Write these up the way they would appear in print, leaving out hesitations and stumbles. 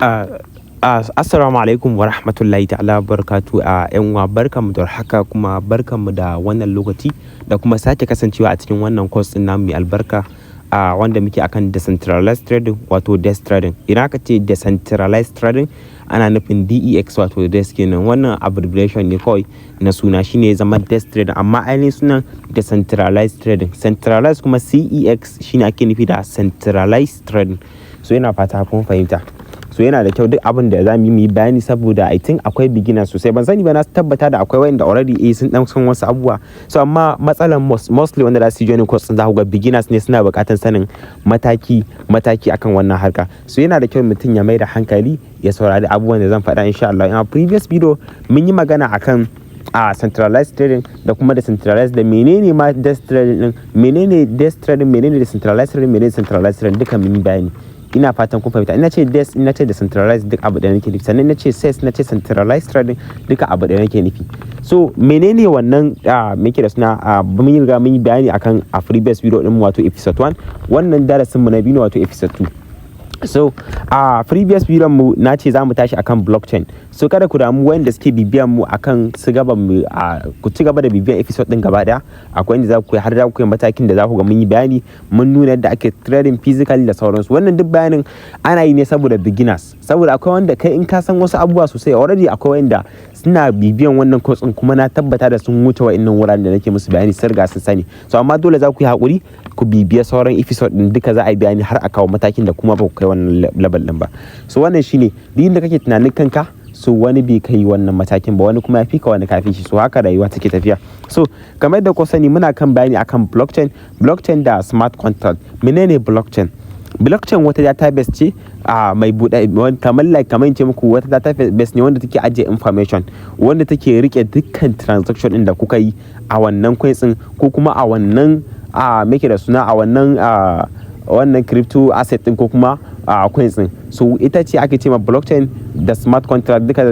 Assalamu alaikum wa rahmatullahi ta'ala barakatu a yan uwa, barkanmu da haka kuma barkanmu da wannan lokaci da kuma sake kasancewa a cikin wannan course din namu mai albarka wanda muke akan decentralized trading wato Dex Trading. Idan aka ce decentralized trading ana nufin DEX wato Dex kenan, wannan abbreviation ne kawai na suna, shine zama Dex Trading, amma ainihin sunan decentralized trading. Centralized kuma CEX shine ake nufi da centralized trading. So yana fata kun fahimta. So yana da kyau duk abin da za mu yi bayani, saboda I think akwai beginners sosai, ban sani ba, na tabbata da akwai wanda already sun dan san wasu abubuwa. So amma matsalan mostly wanda za su yi joining course za ku ga beginners ne, suna buƙatar sanin mataki akan wannan harka. So yana da kyau mutum ya mai da hankali ya saurari abubuwan da zan faɗa insha Allah. In a previous video mun yi magana akan centralized trading da kuma decentralized, da menene ma Dex Trading din, menene Dex Trading, menene decentralized trading, menene centralized trading, duka mun yi bayani. Ina fatan kun fahimta. Ina ce Dex, ina ce decentralized, duk abu da nake nufi. Sannan ina ce CEX, ina ce centralized trading, duka abu da nake nufi. So menene wannan muke da suna mun yi riga mun yi bayani akan a previous video din wato episode 1. Wannan darasin mu na biyu wato episode 2. So previous video mu na ce za mu tashi akan blockchain. So kada ku damu wanda suke bibiyan mu akan su gaba mu ku ci gaba da bibiyan episode din gaba daya. Akwai inda za ku har da ku yi matakin da za ku ga mun yi bayani, mun nuna yadda ake trading physically da sauransu. Wannan duk bayanin ana yi ne saboda beginners, saboda akwai wanda kai in ka san wasu abubuwa sosai already, akwai wanda suna bibiyan wannan course din kuma na tabbata da sun wuce wa'annan wuraren da nake musu bayani, sun riga sun sani. So amma dole za ku yi hakuri ku bibiya sauran episode din, duka za a yi bayani har a kawo matakin da kuma ba ku kai wannan level din ba. So wannan shine duk inda kake tunanin kanka, so wani bai kai wannan matakin ba, wani kuma ya fi ka, wani kafin shi. So haka rayuwa take tafiya. So kamar da ku sani muna kan bayani akan blockchain da smart contract. Menene blockchain? Blockchain wata database ce mai buɗe, kamar ce muku, wata database ne wanda take ajiye information, wanda take rike dukkan transaction din da kuka yi a wannan coins din, ko kuma a wannan make da suna a wannan crypto asset din, ko kuma coins din. So ita ce ake ce ma blockchain da smart contract, duka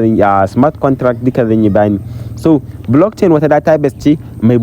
zan yi bayani. So blockchain wata database ce mai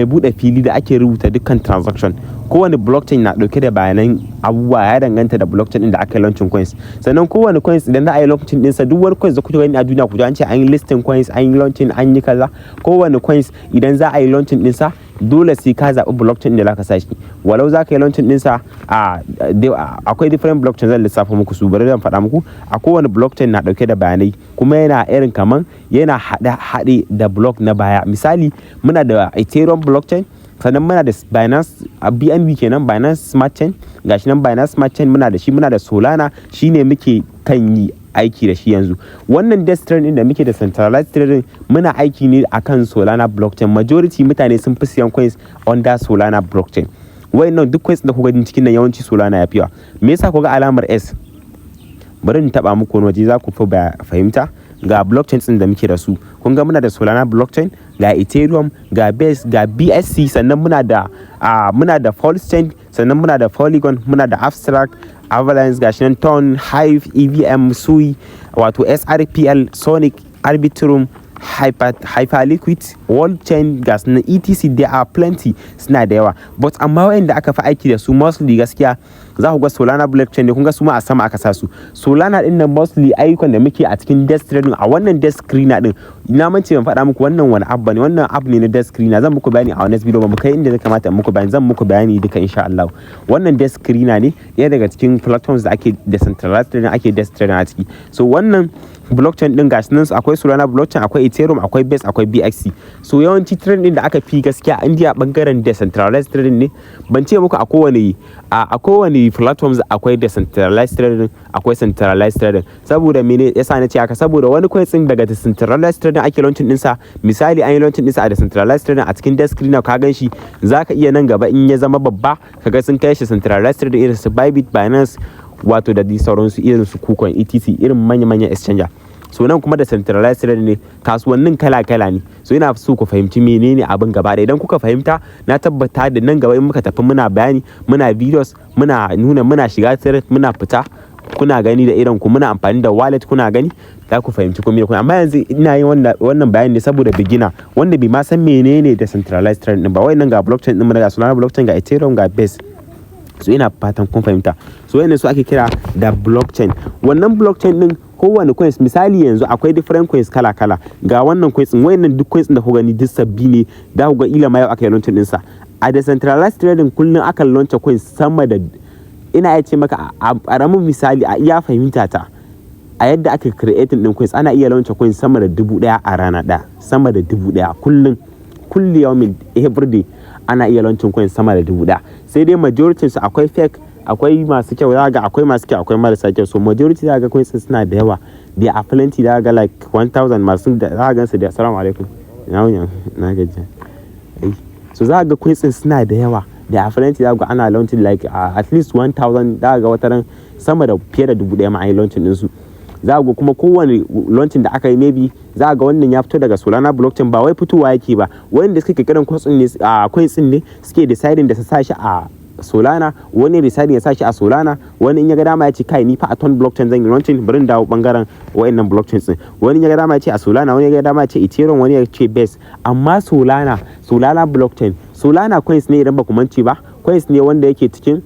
bude fili da ake rubuta dukkan transaction. Kowane blockchain na dauke da bayanan abubuwa, ya danganta da blockchain din da aka yi launching coins. Sannan kowane coins idan za a yi launching din sa, duk wani coins da kuke gani a duniya, ku ji an ce an yi listing coins, an yi launching, an yi kaza. Kowane coins idan za a yi launching din sa, dole sai ka zaɓi blockchain da zaka sa shi. Walau za ka yi launching din sa akwai different blockchain, zan lissafa muku su, bari zan faɗa muku. A kowane blockchain na dauke da bayanai, kuma yana irin kaman yana haɗe da block na baya. Misali muna da Ethereum blockchain, sannan muna da Binance BNB kenan, Binance Smart Chain, gashi nan Binance Smart Chain muna da shi, muna da Solana, shine muke kan yi aiki da shi yanzu. Wannan Dex Trading da muke da centralized trading, muna aiki ne akan Solana blockchain. Majority mutane sun fi siyan coins under Solana blockchain. Wayannan duk coins da kuka gani cikin nan yawanci Solana ya fiwa. Me yasa kuga alamar S? Bari in taba muku wani waje za ku fi fahimta. Ga blockchains din da muke da su, kun ga muna da Solana blockchain, ga Ethereum, ga Base, ga BSC, sannan muna da Pulse Chain, sannan muna da Polygon, muna da Abstract, Avalanche, gashi nan Ton, Hive, EVM, Sui, wato SRPL, Sonic, Arbitrum, Hyperliquid, World Chain, gas na etc. There are plenty, suna da yawa. But amma wayanda aka fi aiki da su mostly gaskiya za ku ga Solana blockchain ne, kun ga su ma a sama aka sa su. Solana din nan mostly ayyukan da muke a cikin Dex Trading, a wannan Dex Screener din, ina mance ban faɗa muku wannan wani app bane. Wannan app ne na Dex Screener, zan muku bayani a wannan video, ba mu kai inda ya kamata in muku bayani, zan muku bayani duka insha Allah. Wannan Dex Screener ne, ɗaya daga cikin platforms da ake decentralized trading, ake Dex Trading a ciki. So wannan blockchain din gashi nan akwai Solana blockchain, akwai Ethereum, akwai Base, akwai BXC. So yawanci trading da aka fi gaskiya India bangaren decentralized trading ne. Ban ce muku a kowane platforms akwai decentralized trading, akwai centralized trading. Saboda mene yasa na ce haka? Saboda wani coin din daga decentralized trading ake launching din sa. Misali an yi launching din sa a decentralized trading a cikin Dex Screener, ka gan shi, zaka iya nan gaba in ya zama babba kaga sun kai shi centralized trading irin su Bybit, Binance, wato da sauransu irin su KuCoin etc, irin manya-manyan exchanger. So nan kuma da centralized trading ne, kasuwannin kala-kala ne. So ina so ku fahimci menene abin gaba da idan kuka fahimta, na tabbata da nan gaba in muka tafi muna bayani, muna videos, muna nuna, muna shiga trade, muna fita, kuna gani da irin ku, muna amfani da wallet, kuna gani, za ku fahimci komai da komai. Amma yanzu ina yin wannan bayani ne saboda beginner wanda bai ma san menene decentralized trading din ba. Wayannan ga blockchain din mu, ga Solana blockchain, ga Ethereum, ga Base. so ina fatan kun fahimta. So wayannan su ake kira da blockchain. Wannan blockchain din kowane coins, misali yanzu akwai different coins kala ga wannan coins wayannan duk coins da ku gani duk sabbi ne, da ku ga ila ma yau aka yi launching din sa. A decentralized trading kullun aka launch coins sama da, ina iya ce maka a ƙaramin misali a iya fahimta ta, a yadda aka creating din coins ana iya launch coins sama da 1000 a rana ɗaya, sama da 1000 kulli yawmin everyday ana iya launching coins sama da 1000. Sai dai majority su akwai fake, akwai masu kyau, za ga akwai masu kyau akwai marasa kyau. So majority za ga coins suna da yawa, they are plenty, za ga like 1000 masu da za ga su da assalamu alaikum na gaji. So za ga coins suna da yawa, they are plenty, za ga ana launching like at least 1000, za ga wataran sama da fiye da 1000 ma ai launching din su. Za ga kuma kowane launching da aka yi maybe za ga wannan ya fito daga Solana blockchain, ba wai fitowa yake ba, wanda suke kirkiran coins ne suke deciding da su sa shi a Solana, wani deciding ya sa shi a Solana, wani in ya ga dama ya ce kai ni fa a ton blockchain zan yi launching, bari in dawo bangaren wayannan blockchains din. Wani in ya ga dama ya ce a Solana, wani ya ga dama ya ce Ethereum, wani ya ce Base. Amma Solana blockchain, Solana coins ne idan ba ku mance ba, coins ne wanda yake cikin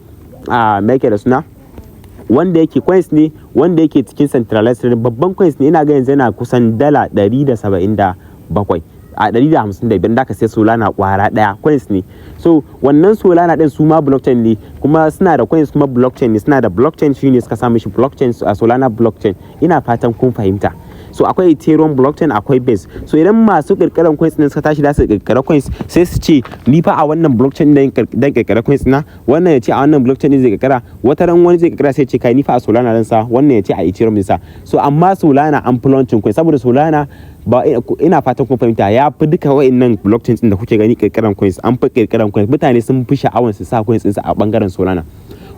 me yake da suna, wanda yake coins ne wanda yake cikin centralized trading, babban coins ne, ina ga yanzu yana kusan dala 177 a 155 da ka sai Solana kwara daya, coins ne. So wannan Solana din su ma blockchain ne, kuma suna da coins kuma blockchain ne, suna da blockchain shine suka sa mishi blockchain a Solana blockchain. Ina fatan kun fahimta. So akwai Ethereum blockchain, akwai Base. So idan masu kirkiran coins din suka tashi da su kirkira coins, sai su ce ni fa a wannan blockchain dan kirkira coins na, wannan ya ce a wannan blockchain din zai kirkira, wata ran wani zai kirkira sai ce kai ni fa a Solana dan sa, wannan ya ce a Ethereum din sa. So amma Solana an fi launching coins, saboda Solana ba ina fatan kun fahimta, ya fi duka wayannan blockchains din da kuke gani kirkiran coins, an fi kirkiran coins, mutane sun fi sha'awan su sa coins din sa a bangaren Solana.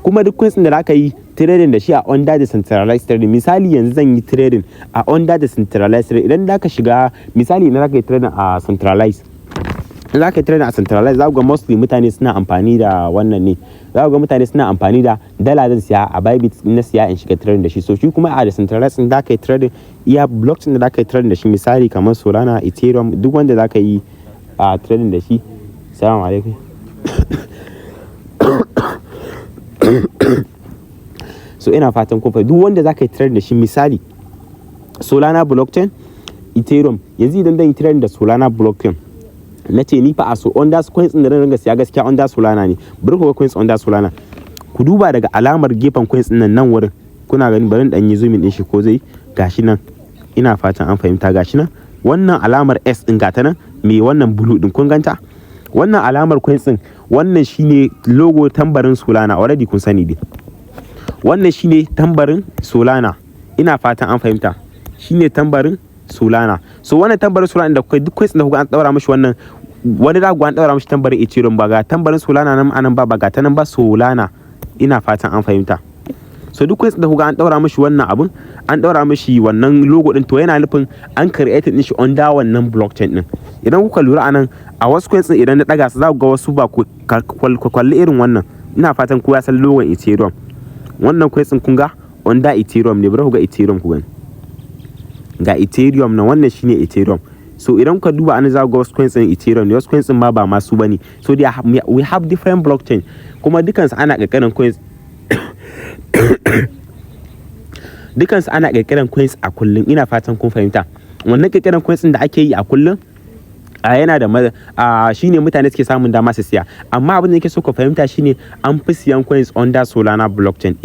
Kuma duk coins da aka yi trading da shi a under decentralized trading, misali yanzu zan yi trading a under decentralized trading, idan da ka shiga misali idan za ka yi trading a centralized, idan za ka yi trading a centralized, za ku ga mostly mutane suna amfani da wannan ne, za ku ga mutane suna amfani da dala zan siya a Bybit na siya in shiga trading da shi. So shi kuma a decentralized in da ka yi trading iya blockchain da za ka yi trading da shi, misali kamar Solana, Ethereum, duk wanda za ka yi trading da shi. Assalamu alaikum. So ina fatan kun duk wanda zaka yi trade da shi, misali Solana blockchain, Ethereum. Yanzu idan dan yi trade da Solana blockchain, nace ni fa a so under coins din da ran siya gaskiya under Solana ne, bari ku ga coins under Solana. Ku duba daga alamar gefen coins din nan wurin, kuna gani, bari dan yi zoom din shi ko zai gashi nan. Ina fatan an fahimta, gashi nan wannan alamar S din gata nan, me wannan blue din kun ganta, wannan alamar coins din, wannan shine logo tambarin Solana, already kun sani dai. Wannan shine tambarin Solana, ina fatan an fahimta, shine tambarin Solana. So wannan tambarin Solana da kai duk coins da kuga an daura mishi wannan, wani da an daura mishi tambarin Ethereum, ba ga tambarin Solana nan anan ba ga ta nan ba Solana, ina fatan an fahimta. So duk coins da kuga an daura mishi wannan abun, an daura mishi wannan logo din, to yana nufin an create din shi under wannan blockchain din. Idan kuka lura anan a wasu coins idan na daga su za ku ga wasu ba ku kwalli irin wannan, ina fatan ku ya san logon Ethereum. Wannan coins kun ga under Ethereum ne, bari ku ga Ethereum ku gani, ga Ethereum na wannan shine Ethereum. So idan ka duba an za ga wasu coins din Ethereum ne, wasu coins din ma ba masu bane. So we have different blockchain, kuma dukansu ana kirkiran coins dukansu ana kirkiran coins a kullum. Ina fatan kun fahimta. Wannan kirkiran coins din da ake yi a kullum yana da shine mutane suke samun dama su siya, amma abin da yake so ku fahimta shine an fi siyan coins under Solana blockchain.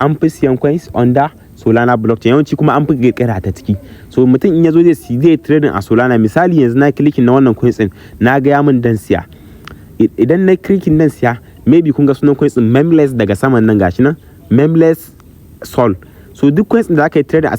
An fi siyan coins under Solana blockchain, yawanci kuma an fi kirkira ta ciki. So mutum in yazo zai trading a Solana, misali yanzu na clicking na wannan coins din, na ga ya mun dan siya, idan na clicking dan siya, maybe kun ga sunan coins din Memless daga saman nan gashi nan, Memless Sol. So duk coins da aka yi trading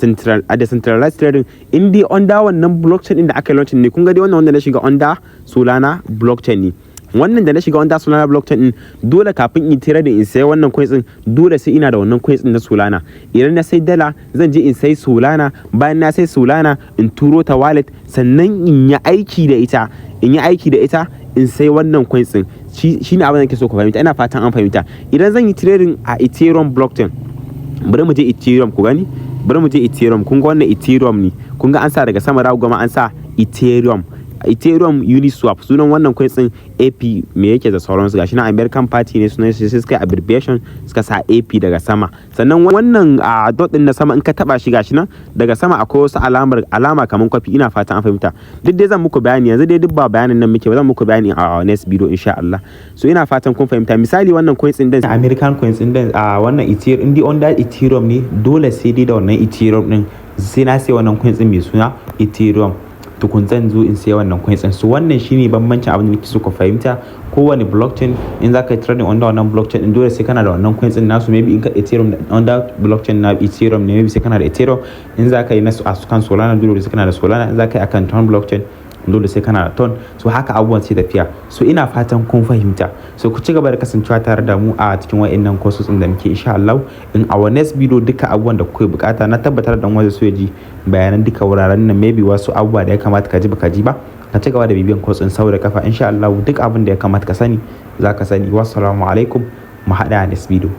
a decentralized trading, in dai under wannan blockchain din da aka yi launching ne, kun ga dai wannan wanda na shiga under Solana blockchain ne, wannan da na shiga under Solana blockchain din, dole kafin in trading in sai wannan coins din, dole sai ina da wannan coins din na Solana. Idan na sai dala zan je in sai Solana, bayan na sai Solana in turo ta wallet, sannan in yi aiki da ita, in sai wannan coins din. Shine abin da nake so ku fahimta, ina fatan an fahimta. Idan zan yi trading a Ethereum blockchain, bari mu je Ethereum ku gani, bari mu je Ethereum. Kun ga wannan Ethereum ne, kun ga an sa daga sama da goma an sa Ethereum. Ethereum Uniswap, sunan wannan coins din AP me yake da sauransu, gashi na American party ne sunan shi, sai suka yi abbreviation suka sa AP daga sama. Sannan wannan dot din na sama in ka taba shi gashi nan daga sama akwai wasu alama kamar kwafi, ina fatan an fahimta. Duk dai zan muku bayani yanzu, dai duk ba bayanin nan muke ba, zan muku bayani a next video insha Allah. So ina fatan kun fahimta. Misali wannan coins din American coins din wannan Ethereum, indi under Ethereum ne, dole sai dai da wannan Ethereum din sai na sai wannan coins din mai suna Ethereum tukun zan zo in sai wannan coins din. So wannan shine bambancin abin da nake so ku fahimta. Kowane blockchain in zaka yi trading under wannan blockchain din dole sai kana da wannan coins din nasu. Maybe in ka Ethereum under blockchain na Ethereum ne, maybe sai kana da Ethereum. In zaka yi nasu kan Solana dole sai kana da Solana. In zaka yi akan Ton blockchain dole sai kana da Ton. So haka abubuwan sai tafiya. So ina fatan kun fahimta. So ku ci gaba da kasancewa tare da mu a cikin wa'annan courses din da muke insha Allah. In our next video duka abubuwan da kuke bukata, na tabbatar da wanda so ya ji bayanan duka wuraren nan, maybe wasu abubuwa da ya kamata ka ji baka ji ba, ka ci gaba da bibiyan course din sau da kafa insha Allah. Duk abin da ya kamata ka sani za ka sani. Wassalamu alaikum, mu haɗa a next video.